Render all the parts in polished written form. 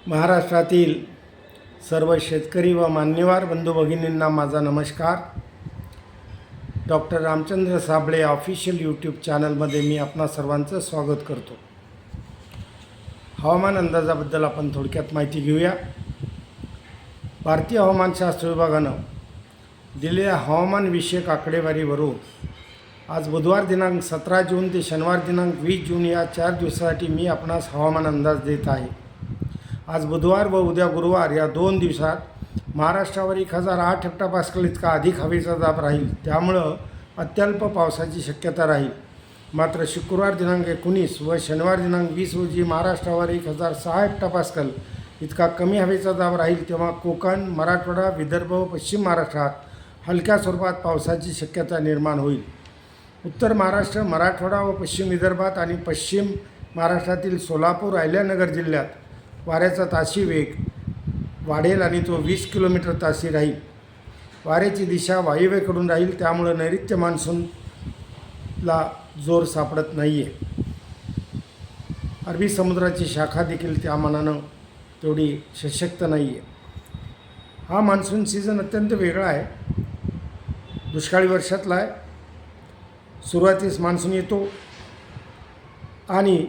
महाराष्ट्रातील सर्व शेतकरी व मान्यवर बंधू भगिनींना माझा नमस्कार. Doctor Ramchandra Sable official YouTube चॅनलमध्ये मी आपणा सर्वांचं स्वागत करतो. हवामान अंदाजाबद्दल आपण थोडक्यात माहिती घेऊया. भारतीय हवामानशास्त्र विभागानं दिलेल्या हवामानविषयक आकडेवारीवरून आज बुधवार दिनांक 17 जून ते शनिवार दिनांक 20 जून या 4 दिवसासाठी मी आपणास हवामान अंदाज देत आहे. आज बुधवार व उद्या गुरुवार या 2 दिवसात महाराष्ट्रावर 1008 हेक्टोपास्कल इतका अधिक हवेचा दाब राहील. त्यामुळं अत्यल्प पावसाची शक्यता राहील. मात्र शुक्रवार दिनांक 19 व शनिवार दिनांक 20 रोजी महाराष्ट्रावर 1006 हेक्टोपास्कल इतका कमी हवेचा दाब राहील. तेव्हा कोकण, मराठवाडा, विदर्भ व पश्चिम महाराष्ट्रात हलक्या स्वरूपात पावसाची शक्यता निर्माण होईल. उत्तर महाराष्ट्र, मराठवाडा व पश्चिम विदर्भात आणि पश्चिम महाराष्ट्रातील सोलापूर, अहिल्यानगर जिल्ह्यात वाऱ्याचा ताशी वेग वाढेल आणि तो 20 किलोमीटर तासी राहील. वाऱ्याची दिशा वायव्येकडून राहील. त्यामुळं नैऋत्य मान्सूनला जोर सापडत नाही आहे. अरबी समुद्राची शाखा देखील त्या मानानं तेवढी सशक्त नाही आहे. हा मान्सून सीझन अत्यंत वेगळा आहे. दुष्काळी वर्षातला आहे. सुरुवातीस मान्सून येतो आणि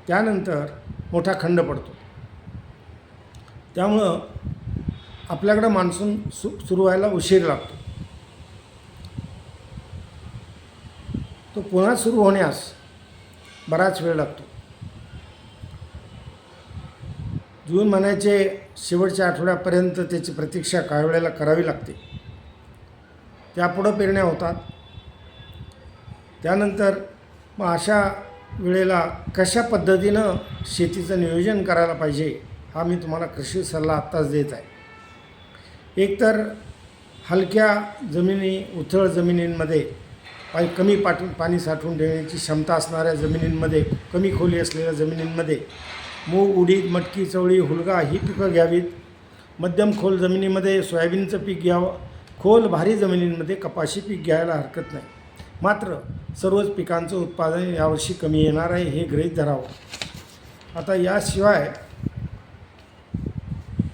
त्यानंतर मोठा खंड पडतो. त्यामुळं आपल्याकडं मान्सून सुरू व्हायला उशीर लागतो. तो पुन्हा सुरू होण्यास बराच वेळ लागतो. जून महिन्याचे शेवटच्या आठवड्यापर्यंत त्याची प्रतीक्षा काही वेळेला करावी लागते. त्यापुढं पेरण्या होतात. त्यानंतर मग अशा वेळेला कशा पद्धतीनं शेतीचं नियोजन करायला पाहिजे हा मी तुम्हाला कृषी सल्ला आत्ताच देत आहे. एकतर हलक्या जमिनी, उथळ जमिनींमध्ये कमी पाणी साठवून ठेवण्याची क्षमता असणाऱ्या जमिनींमध्ये, कमी खोली असलेल्या जमिनींमध्ये मूग, उडीद, मटकी, चवळी, हुलगा ही पिकं घ्यावीत. मध्यम खोल जमिनीमध्ये सोयाबीनचं पीक घ्यावं. खोल भारी जमिनींमध्ये कपाशी पीक घ्यायला हरकत नाही. मात्र सर्वच पिकांचं उत्पादन यावर्षी कमी येणार आहे हे गृहीत धरावं. आता याशिवाय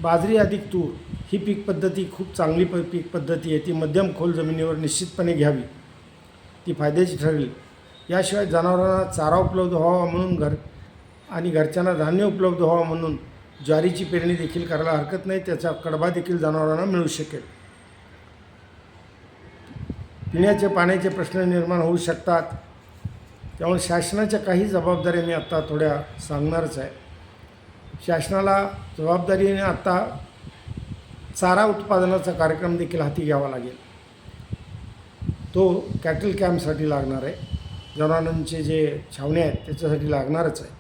बाजरी अधिक तूर ही पीक पद्धती खूप चांगली पीक पद्धती आहे. ती मध्यम खोल जमिनीवर निश्चितपणे घ्यावी. ती फायद्याची ठरेल. याशिवाय जनावरांना चारा उपलब्ध व्हावा म्हणून आणि घरच्यांना धान्य उपलब्ध व्हावं म्हणून ज्वारीची पेरणी देखील करायला हरकत नाही. त्याचा कडबा देखील जनावरांना मिळू शकेल. पिण्याचे पाण्याचे प्रश्न निर्माण होऊ शकतात. त्यामुळे शासनाच्या काही जबाबदाऱ्या मी आत्ता थोड्या सांगणारच आहे. शासनाला जबाबदारीने आत्ता चारा उत्पादनाचा कार्यक्रम देखील हाती घ्यावा लागेल. तो कॅटल कॅम्पसाठी लागणार आहे. जनावरांचे जे छावणे आहेत त्याच्यासाठी लागणारच आहे.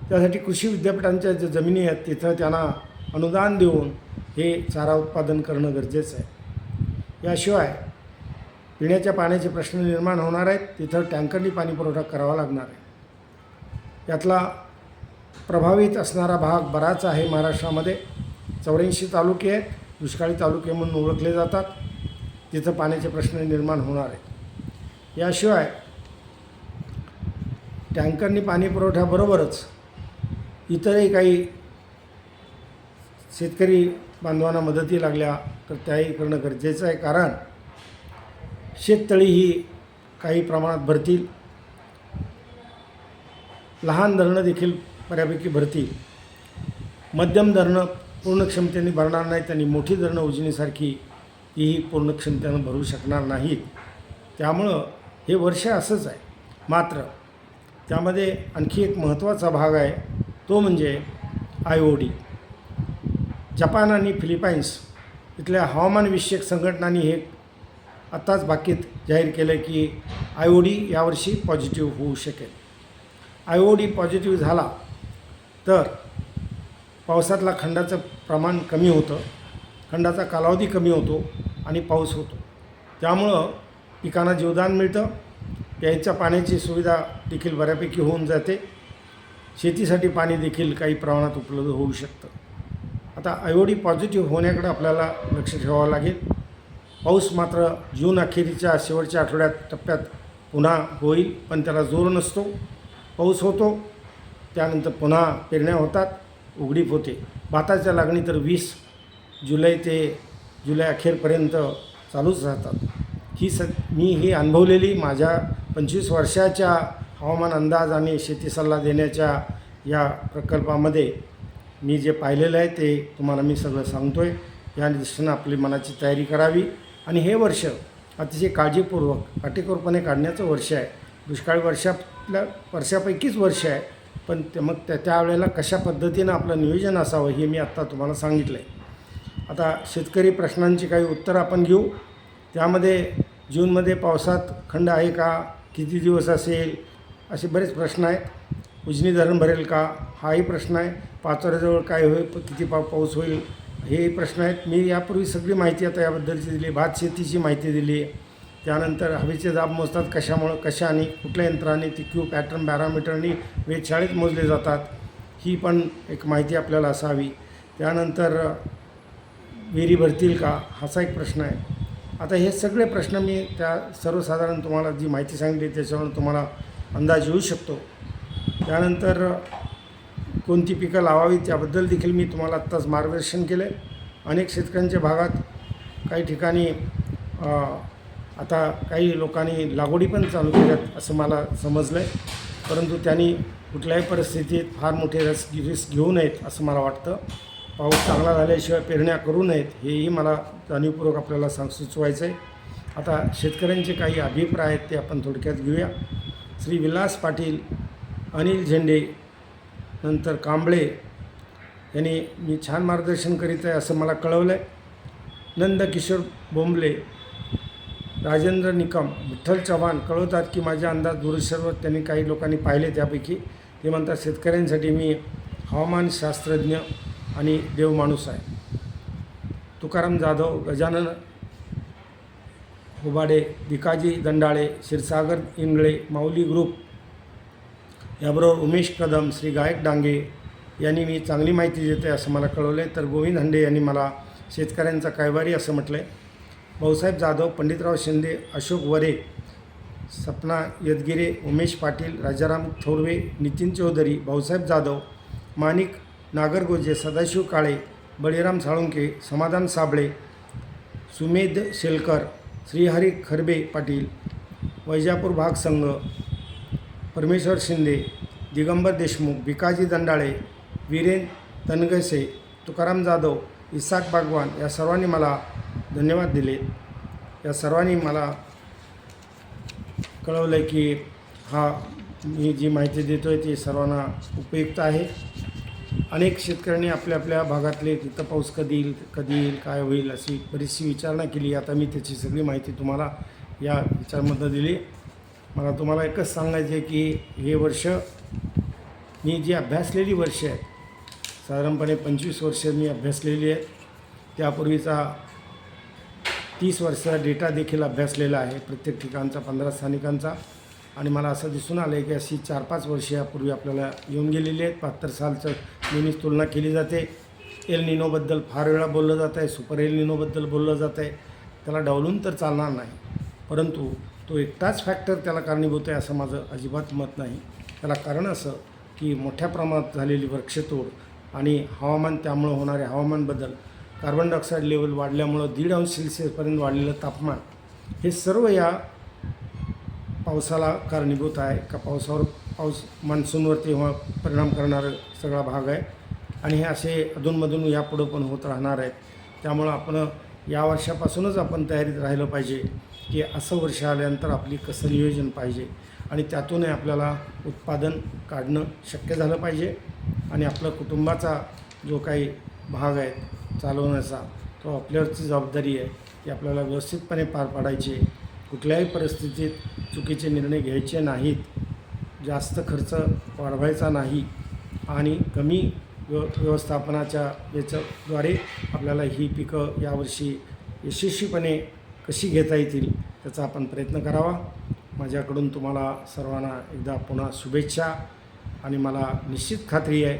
त्यासाठी कृषी विद्यापीठांच्या ज्या जमिनी आहेत तिथं त्यांना अनुदान देऊन हे चारा उत्पादन करणं गरजेचं आहे. याशिवाय पिण्याच्या पाण्याचे प्रश्न निर्माण होणार आहेत. तिथं टँकरनी पाणी पुरवठा करावा लागणार आहे. यातला प्रभावित असणारा भाग बराच आहे महाराष्ट्रामध्ये. 84 तालुके आहेत, दुष्काळी तालुके म्हणून ओळखले जातात. तिथं पाण्याचे प्रश्न निर्माण होणार आहेत. याशिवाय टँकरनी पाणी पुरवठ्याबरोबरच इतरही काही शेतकरी बांधवांना मदती लागल्या तर त्याही करणं गरजेचं आहे. कारण शेततळी ही काही प्रमाणात भरतील. लहान धरणं देखील बऱ्यापैकी भरतील. मध्यम धरणं पूर्ण क्षमतेने भरणार नाहीत आणि मोठी धरणं उजनीसारखी तीही पूर्ण क्षमतेनं भरू शकणार नाहीत. त्यामुळं हे वर्ष असंच आहे. मात्र त्यामध्ये आणखी एक महत्त्वाचा भाग आहे. तो म्हणजे IOD. जपान आणि फिलिपाईन्स इथल्या हवामानविषयक संघटनांनी हे आत्ताच बाकीत जाहीर केलं की IOD यावर्षी पॉझिटिव्ह होऊ शकेल. IOD पॉझिटिव्ह झाला तर पावसातला खंडाचं प्रमाण कमी होतं, खंडाचा कालावधी कमी होतो आणि पाऊस होतो. त्यामुळं पिकांना जीवदान मिळतं. प्यायच्या पाण्याची सुविधा देखील बऱ्यापैकी होऊन जाते. शेतीसाठी पाणी देखील काही प्रमाणात उपलब्ध होऊ शकतं. आता IOD पॉझिटिव्ह होण्याकडे आपल्याला लक्ष ठेवावं लागेल. पाऊस मात्र जून अखेरीच्या शेवटच्या टप्प्यात पुन्हा होईल, पण त्याला जोर नसतो. पाऊस होतो, त्यानंतर पुन्हा पेरण्या होतात. उघडीप होते. भाताच्या लागणी तर 20 जुलै ते जुलै अखेरपर्यंत चालूच राहतात. मी ही अनुभवलेली माझ्या 25 वर्षाच्या हवामान अंदाज आणि शेती सल्ला देण्याच्या या प्रकल्पामध्ये मी जे पाहिलेलं आहे ते तुम्हाला मी सगळं सांगतो आहे. या दृष्टीनं आपली मनाची तयारी करावी आणि हे वर्ष अतिशय काळजीपूर्वक काटेकोरपणे काढण्याचं वर्ष आहे. दुष्काळी वर्षापैकीच वर्ष आहे, पण मग त्यावेळेला कशा पद्धतीनं आपलं नियोजन असावं हे मी आत्ता तुम्हाला सांगितलं आहे. आता शेतकरी प्रश्नांची काही उत्तरं आपण घेऊ. त्यामध्ये जूनमध्ये पावसात खंड आहे का, किती दिवस असेल, असे बरेच प्रश्न आहेत. उजनी धरण भरेल का, हाही प्रश्न आहे. पाचोऱ्याजवळ काय होईल, किती पाऊस होईल, हे प्रश्न आहेत. मी यापूर्वी सगळी माहिती आता याबद्दलची दिली. भात शेतीची माहिती दिली. त्यानंतर हवेचे दाब मोजतात कशाने, कुठल्या यंत्राने, ती क्यू पॅटर्न पॅरामीटरनी वेधशाळेत मोजले जातात, ही पण एक माहिती आपल्याला असावी. त्यानंतर विहिरी भरतील का, हाचा एक प्रश्न आहे. आता हे सगळे प्रश्न मी त्या सर्वसाधारण तुम्हाला जी माहिती सांगितली त्याच्यावरून तुम्हाला अंदाज येऊ शकतो. त्यानंतर कोणती पिकं लावावी त्याबद्दल देखील मी तुम्हाला आत्ताच मार्गदर्शन केलं आहे. अनेक शेतकऱ्यांच्या भागात काही ठिकाणी आता काही लोकांनी लागवडी पण चालू केल्यात असं मला समजलं आहे, परंतु त्यांनी कुठल्याही परिस्थितीत फार मोठे रिस्क घेऊ नयेत असं मला वाटतं. पाऊस चांगला झाल्याशिवाय पेरण्या करू नयेत हेही मला जाणीवपूर्वक आपल्याला सुचवायचं आहे. आता शेतकऱ्यांचे काही अभिप्राय आहेत ते आपण थोडक्यात घेऊया. श्री विलास पाटील, अनिल झेंडे, नंतर कांबळे यांनी मी छान मार्गदर्शन करीत आहे असं मला कळवलं आहे. नंदकिशोर बोंबले, राजेंद्र निकम, विठ्ठल चव्हाण कळवतात की माझ्या अंदाज दूरदर्शनवर त्यांनी काही लोकांनी पाहिले. त्यापैकी ते म्हणतात शेतकऱ्यांसाठी मी हवामानशास्त्रज्ञ आणि देवमाणूस आहे. तुकाराम जाधव, गजानन हुबाडे, भिकाजी दंडाळे, क्षीरसागर इंगळे, माऊली ग्रुप, याबरोबर उमेश कदम, श्री गायक डांगे यांनी मी चांगली माहिती देते असं मला कळवलं आहे. तर गोविंद हंडे यांनी मला शेतकऱ्यांचा कैवारी असं म्हटलं आहे. भाऊसाहेब जाधव, पंडितराव शिंदे, अशोक वरे, सपना यदगिरे, उमेश पाटील, राजाराम थोरवे, नितीन चौधरी, भाऊसाहेब जाधव, माणिक नागरगोजे, सदाशिव काळे, बळीराम साळुंके, समाधान साबळे, सुमेध शेलकर, श्रीहरी खरबे पाटील, वैजापूर भाग संघ, परमेश्वर शिंदे, दिगंबर देशमुख, भिकाजी दंडाळे, वीरेन तनगसे, तुकाराम जाधव, इसाक बागवान या सर्वांनी मला धन्यवाद दिले. या सर्वांनी मला कळवलं आहे की मी जी माहिती देतो आहे ती सर्वांना उपयुक्त आहे. अनेक शेतकऱ्यांनी आपल्या भागातले तिथं पाऊस कधी येईल काय होईल अशी बरीचशी विचारणा केली. आता मी त्याची सगळी माहिती तुम्हाला या विचारांमधून दिली. मला तुम्हाला एकच सांगायचं आहे की हे वर्ष मी जी अभ्यासलेली वर्ष आहेत, साधारणपणे 25 वर्ष मी अभ्यासलेली आहेत. त्यापूर्वीचा 30 वर्षाचा डेटा देखील अभ्यासलेला आहे, प्रत्येक ठिकाणचा 15 स्थानिकांचा. आणि मला असं दिसून आलं आहे की अशी 4-5 वर्ष यापूर्वी आपल्याला येऊन गेलेली आहेत. 72 सालचं नेहमीच तुलना केली जाते. एल निनोबद्दल फार वेळा बोललं जात आहे, सुपर एल निनोबद्दल बोललं जात आहे. त्याला डावलून तर चालणार नाही, परंतु तो एकटाच फॅक्टर त्याला कारणीभूत आहे असं माझं अजिबात मत नाही. त्याला कारण असं की मोठ्या प्रमाणात झालेली वृक्षतोड आणि त्यामुळं होणारे हवामान बदल, कार्बन डायऑक्साईड लेवल वाढल्यामुळं 1.5 अंश सेल्सिअसपर्यंत वाढलेलं तापमान, हे सर्व या पावसाला कारणीभूत आहे. का पाऊस मान्सूनवरती परिणाम करणारा सगळा भाग आहे आणि हे असे अधूनमधून यापुढं पण होत राहणार आहेत. त्यामुळं आपण या वर्षापासूनच आपण तयारीत राहिलं पाहिजे की असं वर्ष आल्यानंतर आपली कसं नियोजन पाहिजे आणि त्यातूनही आपल्याला उत्पादन काढणं शक्य झालं पाहिजे. आणि आपलं कुटुंबाचा जो काही भाग आहे चालवण्याचा, तो आपल्यावरची जबाबदारी आहे की आपल्याला व्यवस्थितपणे पार पाडायची आहे. कुठल्याही परिस्थितीत चुकीचे निर्णय घ्यायचे नाहीत, जास्त खर्च वाढवायचा नाही आणि कमी व्यवस्थापनाच्या याच्याद्वारे आपल्याला ही पिकं यावर्षी यशस्वीपणे कशी घेता येतील त्याचा आपण प्रयत्न करावा. माझ्याकडून तुम्हाला सर्वांना एकदा पुन्हा शुभेच्छा. आणि मला निश्चित खात्री आहे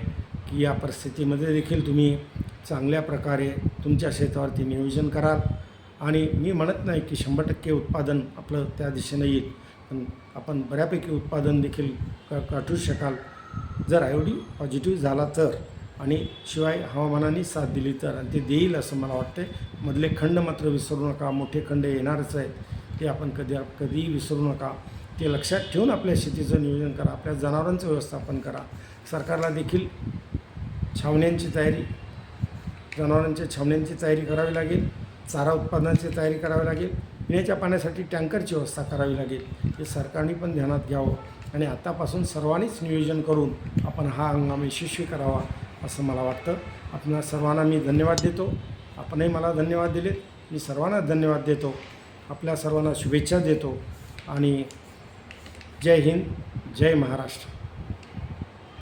की या परिस्थितीमध्ये देखील तुम्ही चांगल्या प्रकारे तुमच्या शेतावरती नियोजन कराल. आणि मी म्हणत नाही की 100% उत्पादन आपलं त्या दिशेनं येईल, पण आपण बऱ्यापैकी उत्पादन देखील काढू शकाल जर एवढी पॉझिटिव्ह झाला तर. आणि शिवाय हवामानाने साथ दिली तर, आणि ते देईल असं मला वाटते. मधले खंड मात्र विसरू नका. मोठे खंड येणारच आहेत, ते आपण कधीही विसरू नका. ते लक्षात ठेवून आपल्या शेतीचं नियोजन करा, आपल्या जनावरांचं व्यवस्थापन करा. सरकारला देखील छावण्यांची तयारी, जनावरांच्या छावण्यांची तयारी करावी लागेल, चारा उत्पादनाची तयारी करावी लागेल, पिण्याच्या पाण्यासाठी टँकरची व्यवस्था करावी लागेल. हे सरकारने पण ध्यानात घ्यावं आणि आतापासून सर्वांनीच नियोजन करून आपण हा हंगाम यशस्वी करावा असं मला वाटतं. आपल्या सर्वांना मी धन्यवाद देतो. आपणही मला धन्यवाद दिले. मी सर्वांना धन्यवाद देतो. आपल्या सर्वांना शुभेच्छा देतो आणि जय हिंद, जय महाराष्ट्र.